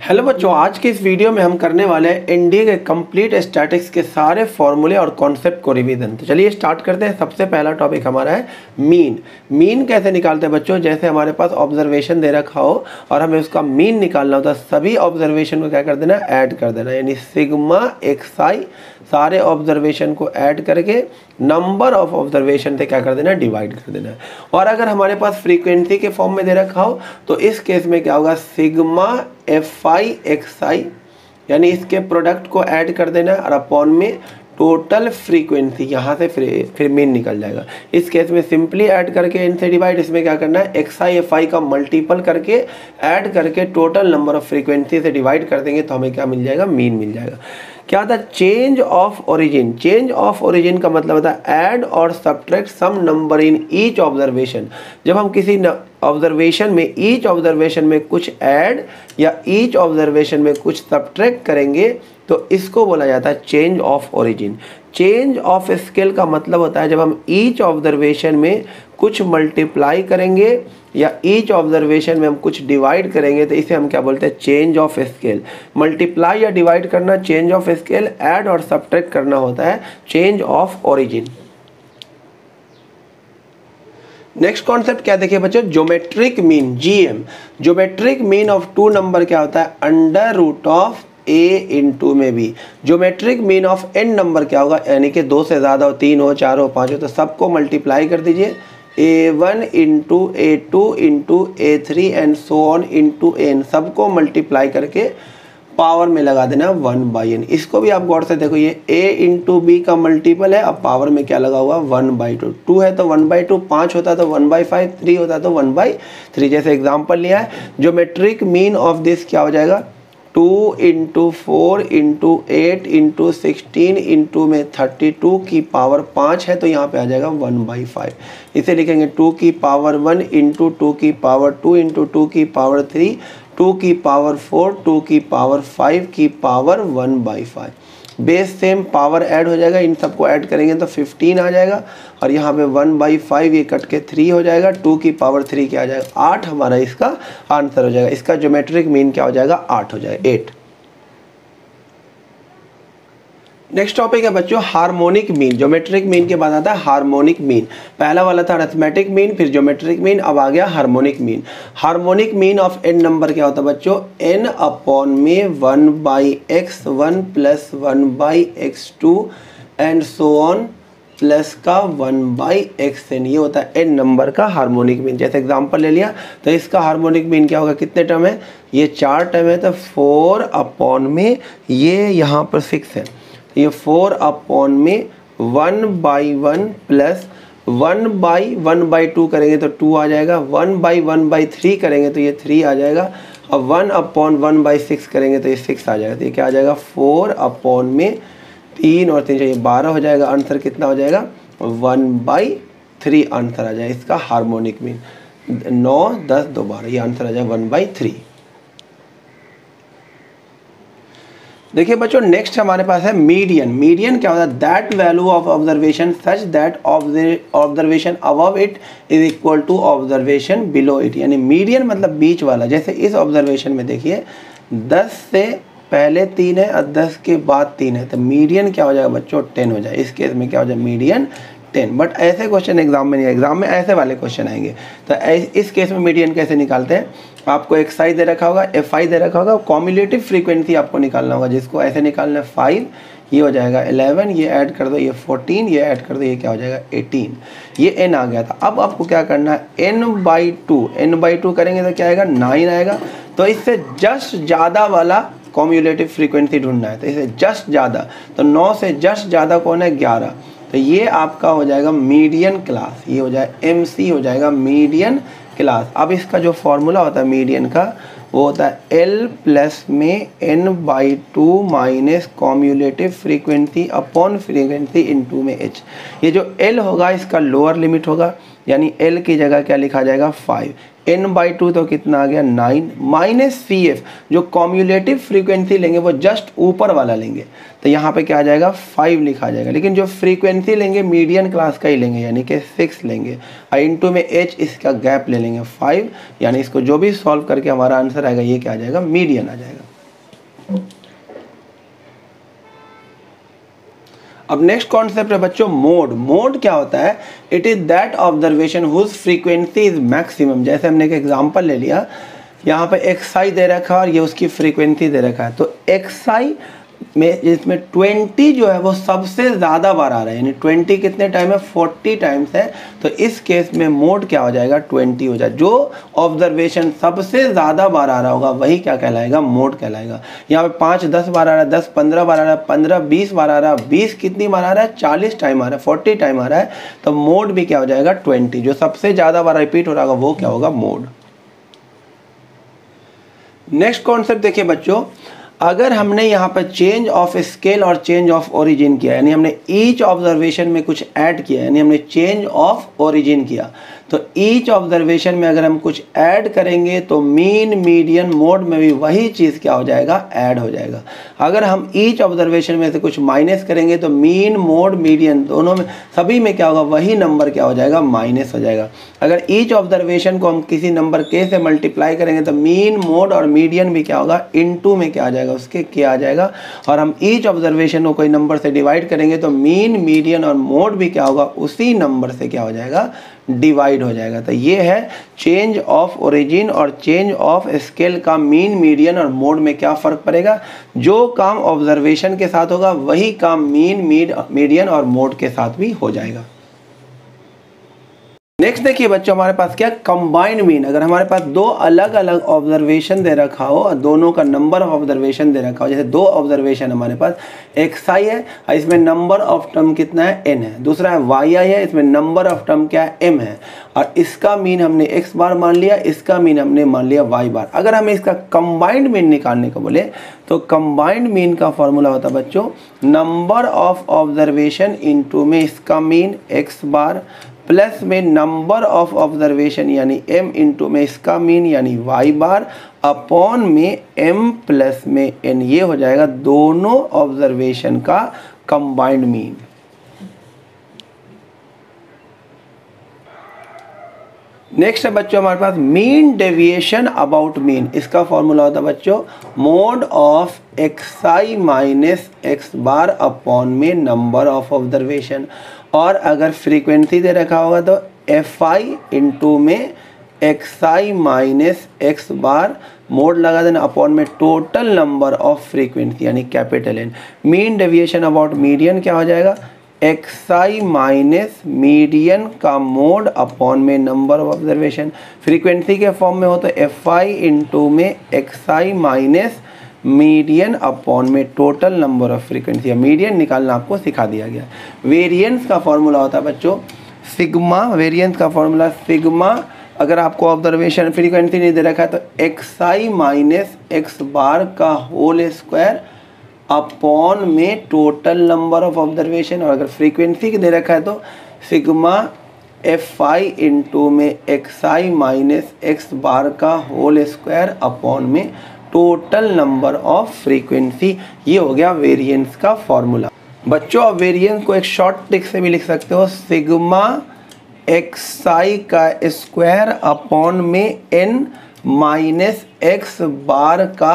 Hello बच्चों, आज के इस वीडियो में हम करने वाले हैं एनडीए के कंप्लीट स्टैटिक्स के सारे फॉर्मूले और कॉन्सेप्ट को रिवीजन। तो चलिए स्टार्ट करते हैं। सबसे पहला टॉपिक हमारा है मीन। मीन कैसे निकालते हैं बच्चों? जैसे हमारे पास ऑब्जर्वेशन दे रखा हो और हमें उसका मीन निकालना होता है, सभी ऑब्जर्वेशन को क्या कर देना, ऐड कर देना, यानी सिग्मा एक्सआई सारे ऑब्जर्वेशन को ऐड करके नंबर ऑफ ऑब्जर्वेशन से क्या कर देना, डिवाइड कर देना है। और अगर हमारे पास फ्रीक्वेंसी के फॉर्म में दे रखा हो तो इस केस में क्या होगा, सिग्मा एफ आई एक्स आई, यानी इसके प्रोडक्ट को ऐड कर देना है और अपॉन में टोटल फ्रीक्वेंसी, यहाँ से फिर मीन निकल जाएगा। इस केस में सिंपली ऐड करके इनसे डिवाइड, इसमें क्या करना है, एक्स आई एफ आई का मल्टीपल करके ऐड करके टोटल नंबर ऑफ फ्रीक्वेंसी से डिवाइड कर देंगे तो हमें क्या मिल जाएगा, मीन मिल जाएगा। क्या था, change of origin. Change of origin का मतलब होता है ऐड और subtract some number in each observation. जब हम किसी ऑब्जर्वेशन में, ईच ऑब्जर्वेशन में कुछ ऐड या ईच ऑब्जर्वेशन में कुछ सब्ट्रैक्ट करेंगे तो इसको बोला जाता है change of origin. Change of scale का मतलब होता है जब हम ईच ऑब्जर्वेशन में कुछ मल्टीप्लाई करेंगे या ईच ऑब्जर्वेशन में हम कुछ डिवाइड करेंगे तो इसे हम क्या बोलते हैं, चेंज ऑफ स्केल। मल्टीप्लाई या डिवाइड करना चेंज ऑफ स्केल, ऐड और सब्ट्रैक्ट करना होता है change of origin. Next concept क्या देखिए बच्चों, geometric mean, GM. Geometric mean of two number क्या होता है, under root of A into में B. Geometric mean of N number क्या होगा, यानी कि 2 से ज़्यादा हो, 3 हो, 4 हो, 5 हो, तो सबको मल्टीप्लाई कर दीजिए, A1 into A2 into A3 and so on into N, सबको मल्टीप्लाई करके पावर में लगा देना 1/n। इसको भी आप गौर से देखो, ये a इंटू बी का मल्टीपल है, अब पावर में क्या लगा हुआ, 1/2। 2 है तो 1/2, 5 होता तो 1/5, 3 होता तो 1/3। जैसे एग्जाम्पल लिया है, ज्योमेट्रिक मीन ऑफ दिस क्या हो जाएगा, 2 इंटू 4 इंटू 8 इंटू 16 इंटू में 32 की पावर 5 है तो यहाँ पे आ जाएगा 1/5। इसे लिखेंगे 2 की पावर 1 इंटू 2 की पावर 2 इंटू 2 की पावर 3, 2 की पावर 4, 2 की पावर 5 की power 1/5। Base same, power add हो जाएगा, इन सबको ऐड करेंगे तो 15 आ जाएगा और यहाँ पे 1/5 ये कट के 3 हो जाएगा, 2 की पावर 3 क्या आ जाएगा, 8 हमारा इसका आंसर हो जाएगा। इसका ज्योमेट्रिक मीन क्या हो जाएगा, 8 हो जाएगा, 8। नेक्स्ट टॉपिक है बच्चों हार्मोनिक मीन। ज्योमेट्रिक मीन के बाद आता है हार्मोनिक मीन। पहला वाला था अरिथमेटिक मीन, फिर ज्योमेट्रिक मीन, अब आ गया harmonic mean. Harmonic mean of N number क्या होता है बच्चों, n अपॉन में 1/x1 plus 1/x2 and so on plus का 1/xn, ये होता है एन नंबर का हार्मोनिक मीन। जैसे एग्जांपल ले लिया तो इसका हार्मोनिक मीन क्या होगा, कितने टर्म है, ये 4 टर्म है तो 4 अपॉन में ये यहाँ पर 6 है, ये 4 अपॉन में 1/1 प्लस 1/1/2 करेंगे तो 2 आ जाएगा, 1/1/3 करेंगे तो ये 3 आ जाएगा, और 1 अपॉन 1/6 करेंगे तो ये 6 आ जाएगा। तो ये क्या आ जाएगा, 4 अपॉन में 3 और 3 चाहिए 12 हो जाएगा। आंसर कितना हो जाएगा, 1/3 आंसर आ जाएगा इसका हार्मोनिक मीन। 9, 10, 2, 12, ये आंसर आ जाएगा 1/3। देखिए बच्चों नेक्स्ट हमारे पास है मीडियन। मीडियन क्या होता है, that value of observation such that observation above it is equal to observation below it, यानी मीडियन मतलब बीच वाला। जैसे इस ऑब्जर्वेशन में देखिए 10 से पहले 3 है और 10 के बाद 3 है तो मीडियन क्या हो जाएगा बच्चों, 10 हो जाए। इस केस में क्या हो जाए, मीडियन 10। बट ऐसे क्वेश्चन एग्जाम में नहीं है, एग्जाम में ऐसे वाले क्वेश्चन आएंगे। तो इस केस में मीडियन कैसे निकालते हैं, आपको एक्स आई दे रखा होगा, एफ आई दे रखा होगा, कॉम्युलेटिव फ्रीक्वेंसी आपको निकालना होगा, जिसको ऐसे निकालना है 5, ये हो जाएगा 11, ये ऐड कर दो ये 14, ये ऐड कर दो ये क्या हो जाएगा 18, ये n आ गया था। अब आपको क्या करना है, n/2 करेंगे तो क्या आएगा, 9 आएगा। तो इससे जस्ट ज़्यादा वाला कॉम्युलेटिव फ्रीक्वेंसी ढूंढना है, तो इसे जस्ट ज़्यादा, तो 9 से जस्ट ज़्यादा कौन है, 11, तो ये आपका हो जाएगा मीडियन क्लास, ये हो जाएगा MC हो जाएगा मीडियन क्लास। अब इसका जो फॉर्मूला होता है मीडियन का वो होता है L प्लस में n/2 minus cumulative frequency upon frequency into में h। ये जो L होगा इसका लोअर लिमिट होगा, यानी L की जगह क्या लिखा जाएगा 5, n/2 तो कितना आ गया 9, माइनस CF जो कॉम्युलेटिव फ्रीक्वेंसी लेंगे वो जस्ट ऊपर वाला लेंगे तो यहाँ पे क्या आ जाएगा 5 लिखा जाएगा, लेकिन जो फ्रीक्वेंसी लेंगे मीडियन क्लास का ही लेंगे यानी कि 6 लेंगे, और इंटू में h इसका गैप ले लेंगे 5, यानी इसको जो भी सॉल्व करके हमारा आंसर आएगा ये क्या आ जाएगा, मीडियन आ जाएगा। अब नेक्स्ट कॉन्सेप्ट है बच्चों मोड। मोड क्या होता है? It is that observation whose frequency is maximum. जैसे हमने एक एग्जांपल ले लिया, यहाँ पे एक्साई दे रखा है और ये उसकी फ्रीक्वेंसी दे रखा है। तो एक्साई में जिसमें 20 जो है वो सबसे ज़्यादा बार आ रहा है, यानी 20 कितने टाइम है? 40 टाइम्स है। तो इस केस में मोड क्या हो जाएगा? 20 हो जाएगा। जो ऑब्जर्वेशन सबसे ज़्यादा बार आ रहा होगा वही क्या कहलाएगा? मोड कहलाएगा। यहाँ पे 5 10 बार आ रहा है, 10 15 बार आ रहा है, 15 20 बार आ रहा है, 20 कितनी बार आ रहा है? 40 टाइम आ रहा है, 40 टाइम आ रहा है। तो मोड भी क्या हो जाएगा? 20। जो सबसे ज़्यादा बार रिपीट हो रहा होगा वो क्या होगा? मोड। नेक्स्ट कॉन्सेप्ट देखिए बच्चों, अगर हमने यहाँ पर चेंज ऑफ स्केल और चेंज ऑफ ओरिजिन किया, यानी हमने ईच ऑब्जर्वेशन में कुछ ऐड किया, यानी हमने चेंज ऑफ ओरिजिन किया, तो ईच ऑब्जर्वेशन में अगर हम कुछ ऐड करेंगे तो मीन मीडियन मोड में भी वही चीज़ क्या हो जाएगा? ऐड हो जाएगा। अगर हम ईच ऑब्जर्वेशन में से कुछ माइनस करेंगे तो मीन मोड मीडियन दोनों में सभी में क्या होगा? वही नंबर क्या हो जाएगा? माइनस हो जाएगा। अगर ईच ऑब्जर्वेशन को हम किसी नंबर के से मल्टीप्लाई करेंगे तो मीन मोड और मीडियन भी क्या होगा? इनटू में क्या आ जाएगा? उसके क्या आ जाएगा। और हम ईच ऑब्जर्वेशन को कोई नंबर से डिवाइड करेंगे तो मीन मीडियन और मोड भी क्या होगा? उसी नंबर से क्या हो जाएगा? डिवाइड हो जाएगा। तो ये है चेंज ऑफ ओरिजिन और चेंज ऑफ स्केल का मीन मीडियन और मोड में क्या फ़र्क पड़ेगा। जो काम ऑब्जर्वेशन के साथ होगा वही काम मीन मीडियन और मोड के साथ भी हो जाएगा। नेक्स्ट देखिए बच्चों, हमारे पास क्या? Combined mean. अगर हमारे पास दो अलग अलग ऑब्जर्वेशन दे रखा हो और दोनों का नंबर ऑफ ऑब्जर्वेशन दे रखा हो, जैसे दो ऑब्जर्वेशन हमारे पास xi है, इसमें नंबर ऑफ टर्म कितना है? n है। दूसरा है yi है, इसमें नंबर ऑफ टर्म क्या है? m है। और इसका मीन हमने x बार मान लिया, इसका मीन हमने मान लिया y बार। अगर हमें इसका कंबाइंड मीन निकालने को बोले तो कंबाइंड मीन का फॉर्मूला होता है बच्चों नंबर ऑफ ऑब्जर्वेशन इंटू में इसका मीन x बार प्लस में नंबर ऑफ ऑब्जर्वेशन यानी m इंटू में इसका मीन यानी y बार अपॉन में m प्लस में n। ये हो जाएगा दोनों ऑब्जर्वेशन का कंबाइंड मीन। नेक्स्ट है बच्चों हमारे पास मीन डेविएशन अबाउट मीन। इसका फॉर्मूला होता है बच्चों mode of xi minus x bar upon में नंबर ऑफ ऑब्जर्वेशन। और अगर फ्रीक्वेंसी दे रखा होगा तो fi इंटू में xi माइनस x बार मोड लगा देना अपॉन में टोटल नंबर ऑफ फ्रीक्वेंसी यानी capital N। Mean deviation about median क्या हो जाएगा? xi माइनस मीडियन का मोड अपॉन में नंबर ऑफ ऑब्जर्वेशन। फ्रीक्वेंसी के फॉर्म में हो तो fi इंटू में xi माइनस मीडियन अपॉन में total number of frequency. Median निकालना आपको सिखा दिया गया। वेरिएंस का फॉर्मूला होता है बच्चों सिग्मा। वेरिएंस का फॉर्मूला सिग्मा। अगर आपको ऑब्जर्वेशन फ्रीक्वेंसी नहीं दे रखा है तो xi माइनस x बार का होल स्क्वायर अपॉन में टोटल नंबर ऑफ ऑब्जर्वेशन। और अगर फ्रीक्वेंसी दे रखा है तो सिग्मा fi इंटू में xi माइनस x बार का होल स्क्वायर अपॉन में टोटल नंबर ऑफ फ्रीक्वेंसी। ये हो गया वेरिएंस का फॉर्मूला। बच्चों अब वेरिएंस को एक शॉर्ट ट्रिक से भी लिख सकते हो सिग्मा xi का स्क्वायर अपॉन में n माइनस x बार का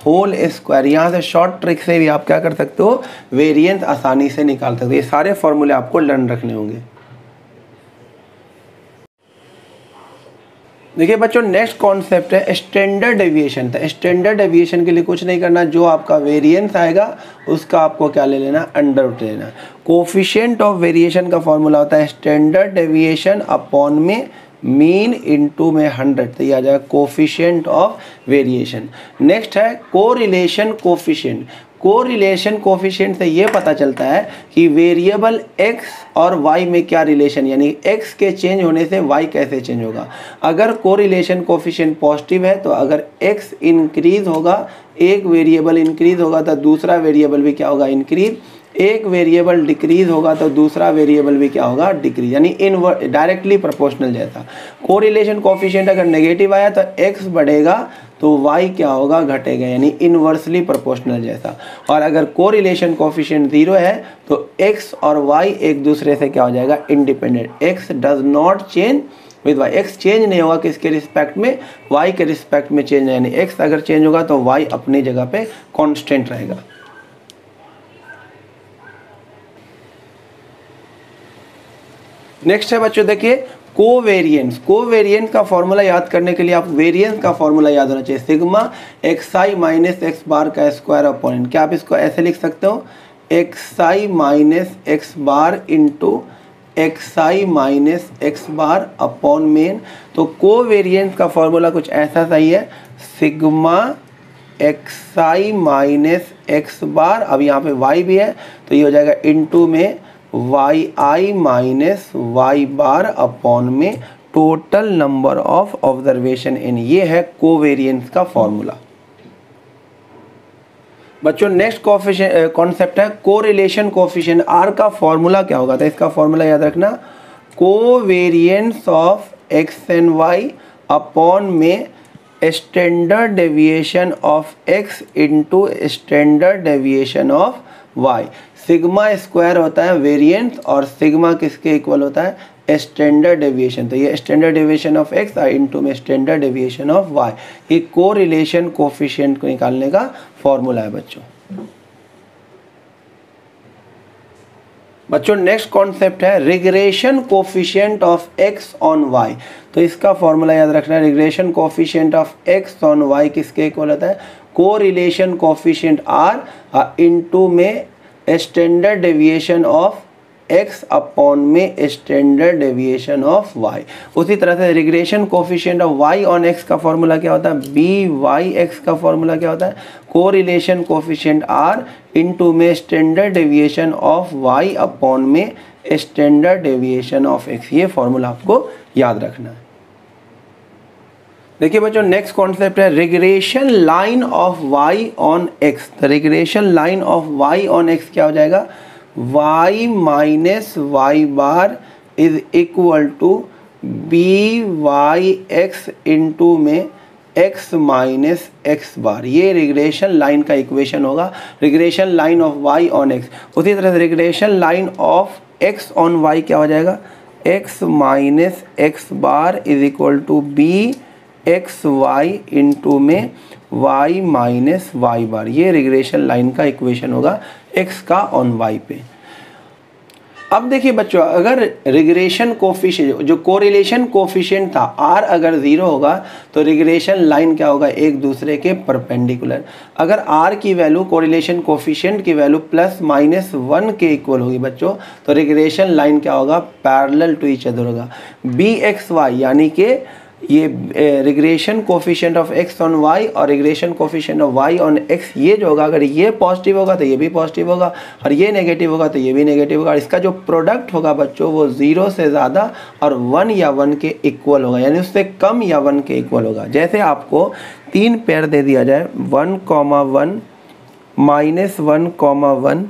होल स्क्वायर। यहाँ से शॉर्ट ट्रिक से भी आप क्या कर सकते हो? वेरिएंस आसानी से निकाल सकते हो। ये सारे फॉर्मूले आपको लर्न रखने होंगे। देखिए बच्चों नेक्स्ट कॉन्सेप्ट है स्टैंडर्ड डेविएशन। तो स्टैंडर्ड डेविएशन के लिए कुछ नहीं करना, जो आपका वेरिएंस आएगा उसका आपको क्या ले लेना? अंडर रूट लेना। कोफिशिएंट ऑफ वेरिएशन का फॉर्मूला होता है स्टैंडर्ड डेविएशन अपॉन में मीन इंटू में 100। तो ये आ जाएगा कोफिशिएंट ऑफ वेरिएशन। नेक्स्ट है कोरिलेशन कोफिशिएंट। कोरिलेशन कोफिशिएंट से ये पता चलता है कि वेरिएबल x और y में क्या रिलेशन, यानी x के चेंज होने से y कैसे चेंज होगा। अगर कोरिलेशन कोफिशिएंट पॉजिटिव है तो अगर x इंक्रीज होगा, एक वेरिएबल इंक्रीज होगा तो दूसरा वेरिएबल भी क्या होगा? इंक्रीज। एक वेरिएबल डिक्रीज होगा तो दूसरा वेरिएबल भी क्या होगा? डिक्रीज। यानी डायरेक्टली प्रोपोर्शनल जैसा। कोरिलेशन कोफिशिएंट अगर नेगेटिव आया तो x बढ़ेगा तो y क्या होगा? घटेगा, यानी इनवर्सली प्रोपोर्शनल जैसा। और अगर कोरिलेशन कोफिशिएंट 0 है तो x और y एक दूसरे से क्या हो जाएगा? Independent. x does not change, with y. X change नहीं होगा किसके रिस्पेक्ट में, वाई के रिस्पेक्ट में चेंज नहीं, एक्स अगर चेंज होगा तो वाई अपनी जगह पे कांस्टेंट रहेगा। नेक्स्ट है बच्चों देखिए कोवेरिएंस। कोवेरिएंस का फॉर्मूला याद करने के लिए आप वेरिएंस का फॉर्मूला याद होना चाहिए, सिग्मा xi माइनस एक्स बार का स्क्वायर अपॉन एन। क्या आप इसको ऐसे लिख सकते हो, xi minus x bar into xi minus x bar upon N. तो कोवेरिएंस का फॉर्मूला कुछ ऐसा सही है, sigma xi minus x bar, अब यहाँ पे y भी है तो ये हो जाएगा इंटू में yi minus Y bar upon में total number of observation N. ये है कोवेरिएंस का फॉर्मूला। बच्चों नेक्स्ट कॉन्सेप्ट है कोरिलेशन कोफिशिएंट। आर का फॉर्मूला क्या होगा, तो इसका फॉर्मूला याद रखना, covariance of X and Y upon में standard deviation of x into standard deviation of Y. Sigma square होता है वेरिएंस और सिग्मा किसके इक्वल होता है, स्टैंडर्ड डेविएशन। तो ये standard deviation of x into में स्टैंडर्ड डेविएशन ऑफ वाई, ये कोरिलेशन कोफिशिएंट को निकालने का फॉर्मूला है बच्चों नेक्स्ट कॉन्सेप्ट है regression coefficient of x on y. तो इसका फॉर्मूला याद रखना है, regression coefficient of x on y किसके इक्वल होता है, कोरिलेशन कोफिशिएंट आर इंटू में standard deviation of x upon में स्टैंडर्ड डेविएशन ऑफ वाई। उसी तरह से regression coefficient of Y on X का फॉर्मूला क्या होता है, बी वाई एक्स का फॉर्मूला क्या होता है, कोरिलेशन कोफिशिएंट आर इंटू में standard deviation of Y upon में स्टैंडर्ड डेविएशन ऑफ एक्स। ये फॉर्मूला आपको याद रखना है। देखिए बच्चों नेक्स्ट कॉन्सेप्ट है regression line of Y on X. तो regression line of Y on X क्या हो जाएगा, y minus Y bar is equal to B Y X into में x माइनस एक्स बार। ये रिग्रेशन लाइन का equation होगा, regression line of y on x। उसी तरह से regression line of x on y क्या हो जाएगा, x minus x bar is equal to b x y into में y माइनस वाई बार। ये रिग्रेशन लाइन का इक्वेशन होगा x का ऑन y पे। अब देखिए बच्चों अगर रिग्रेशन कोफिशिएंट जो कोरिलेशन कोफिशिएंट था r अगर 0 होगा तो रिग्रेशन लाइन क्या होगा, एक दूसरे के परपेंडिकुलर। अगर r की वैल्यू कोरिलेशन कोफिशिएंट की वैल्यू प्लस माइनस 1 के इक्वल होगी बच्चों, तो रिग्रेशन लाइन क्या होगा, पैरेलल टू ईच अदर होगा। बी एक्स वाई यानी कि ये regression coefficient of x on Y और regression coefficient of Y on X, ये जो होगा अगर ये पॉजिटिव होगा तो ये भी पॉजिटिव होगा और ये नेगेटिव होगा तो ये भी नेगेटिव होगा। और इसका जो प्रोडक्ट होगा बच्चों वो 0 से ज़्यादा और 1 या 1 के इक्वल होगा, यानी उससे कम या 1 के इक्वल होगा। जैसे आपको 3 पेयर दे दिया जाए 1,1 -1,1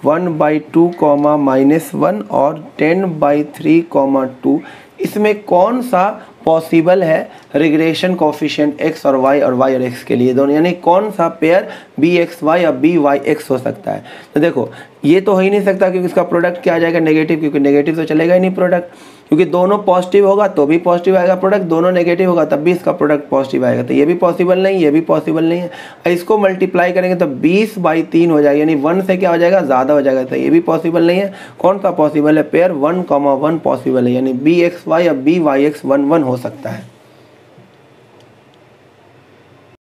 1/2 -1 और 10/3 इसमें कौन सा पॉसिबल है रिग्रेशन कोफिशिएंट x और y और x के लिए दोनों, यानी कौन सा पेयर bxy या byx हो सकता है। तो देखो ये तो हो ही नहीं सकता क्योंकि इसका प्रोडक्ट क्या आ जाएगा, नेगेटिव, क्योंकि नेगेटिव तो चलेगा ही नहीं प्रोडक्ट, क्योंकि दोनों पॉजिटिव होगा तो भी पॉजिटिव आएगा प्रोडक्ट, दोनों नेगेटिव होगा तब भी इसका प्रोडक्ट पॉजिटिव आएगा। तो ये भी पॉसिबल नहीं, ये भी पॉसिबल नहीं है। इसको मल्टीप्लाई करेंगे तो 20/3 हो जाएगा, यानी 1 से क्या हो जाएगा, ज़्यादा हो जाएगा। तो ये भी पॉसिबल नहीं है। कौन सा पॉसिबल है, पेयर 1,1 पॉसिबल है, यानी bxy या byx 1,1 हो सकता है।